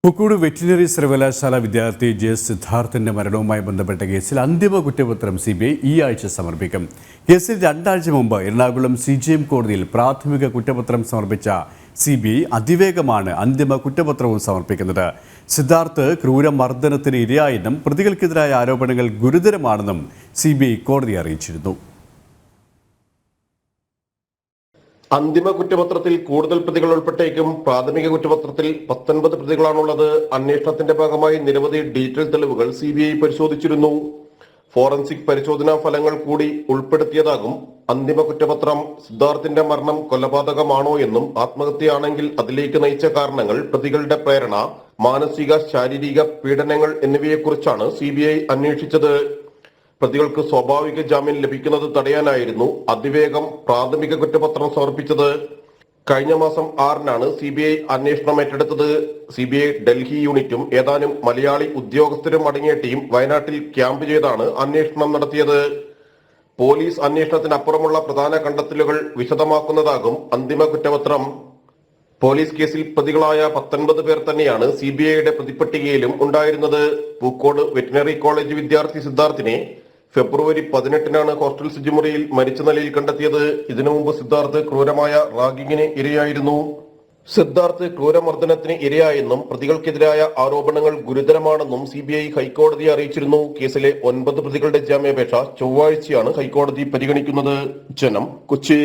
പുക്കൂട് veterinary സർവകലാശാല വിദ്യാർത്ഥി J സിദ്ധാർത്ഥിന്റെ മരണവുമായി ബന്ധപ്പെട്ട കേസിൽ അന്തിമ കുറ്റപത്രം CBI ഈ ആഴ്ച സമർപ്പിക്കും. കേസിൽ 2 ആഴ്ച മുമ്പ് എറണാകുളം CJM കോടതിയിൽ പ്രാഥമിക കുറ്റപത്രം സമർപ്പിച്ച CBI അതിവേഗമാണ് അന്തിമ കുറ്റപത്രവും സമർപ്പിക്കുന്നത്. സിദ്ധാർത്ഥ് ക്രൂരമർദ്ദനത്തിന് ഇരയായെന്നും പ്രതികൾക്കെതിരായ ആരോപണങ്ങൾ ഗുരുതരമാണെന്നും CBI കോടതിയെ അറിയിച്ചിരുന്നു. അന്തിമ കുറ്റപത്രത്തിൽ കൂടുതൽ പ്രതികൾ ഉൾപ്പെട്ടേക്കും. പ്രാഥമിക കുറ്റപത്രത്തിൽ 19 പ്രതികളാണുള്ളത്. അന്വേഷണത്തിന്റെ ഭാഗമായി നിരവധി ഡീറ്റെയിൽ തെളിവുകൾ CBI പരിശോധിച്ചിരുന്നു. ഫോറൻസിക് പരിശോധനാ ഫലങ്ങൾ കൂടി ഉൾപ്പെടുത്തിയതാകും അന്തിമ കുറ്റപത്രം. സിദ്ധാർത്ഥിന്റെ മരണം കൊലപാതകമാണോ എന്നും ആത്മഹത്യയാണെങ്കിൽ അതിലേക്ക് നയിച്ച കാരണങ്ങൾ, പ്രതികളുടെ പ്രേരണ, മാനസിക ശാരീരിക പീഡനങ്ങൾ എന്നിവയെക്കുറിച്ചാണ് CBI അന്വേഷിച്ചത്. പ്രതികൾക്ക് സ്വാഭാവിക ജാമ്യം ലഭിക്കുന്നത് തടയാനായിരുന്നു അതിവേഗം പ്രാഥമിക കുറ്റപത്രം സമർപ്പിച്ചത്. കഴിഞ്ഞ മാസം 6-നാണ് CBI അന്വേഷണം ഏറ്റെടുത്തത്. CBI ഡൽഹി യൂണിറ്റും ഏതാനും മലയാളി ഉദ്യോഗസ്ഥരും അടങ്ങിയ ടീം വയനാട്ടിൽ ക്യാമ്പ് ചെയ്താണ് അന്വേഷണം നടത്തിയത്. പോലീസ് അന്വേഷണത്തിനപ്പുറമുള്ള പ്രധാന കണ്ടെത്തലുകൾ വിശദമാക്കുന്നതാകും അന്തിമ കുറ്റപത്രം. പോലീസ് കേസിൽ പ്രതികളായ 19 പേർ തന്നെയാണ് CBIയുടെ പ്രതിപ്പട്ടികയിലും ഉണ്ടായിരുന്നത്. പൂക്കോട് വെറ്റിനറി കോളേജ് വിദ്യാർത്ഥി സിദ്ധാർത്ഥിനെ ഫെബ്രുവരി 18-നാണ് ഹോസ്റ്റൽ ശുചിമുറിയിൽ മരിച്ച നിലയിൽ കണ്ടെത്തിയത്. ഇതിനു മുമ്പ് സിദ്ധാർത്ഥ് ക്രൂരമായ റാഗിങ്ങിന് ഇരയായിരുന്നു. സിദ്ധാർത്ഥ് ക്രൂരമർദ്ദനത്തിന് ഇരയായെന്നും പ്രതികൾക്കെതിരായ ആരോപണങ്ങൾ ഗുരുതരമാണെന്നും CBI ഹൈക്കോടതിയെ അറിയിച്ചിരുന്നു. കേസിലെ 9 പ്രതികളുടെ ജാമ്യാപേക്ഷ ചൊവ്വാഴ്ചയാണ് ഹൈക്കോടതി പരിഗണിക്കുന്നത്. ജനം, കൊച്ചി.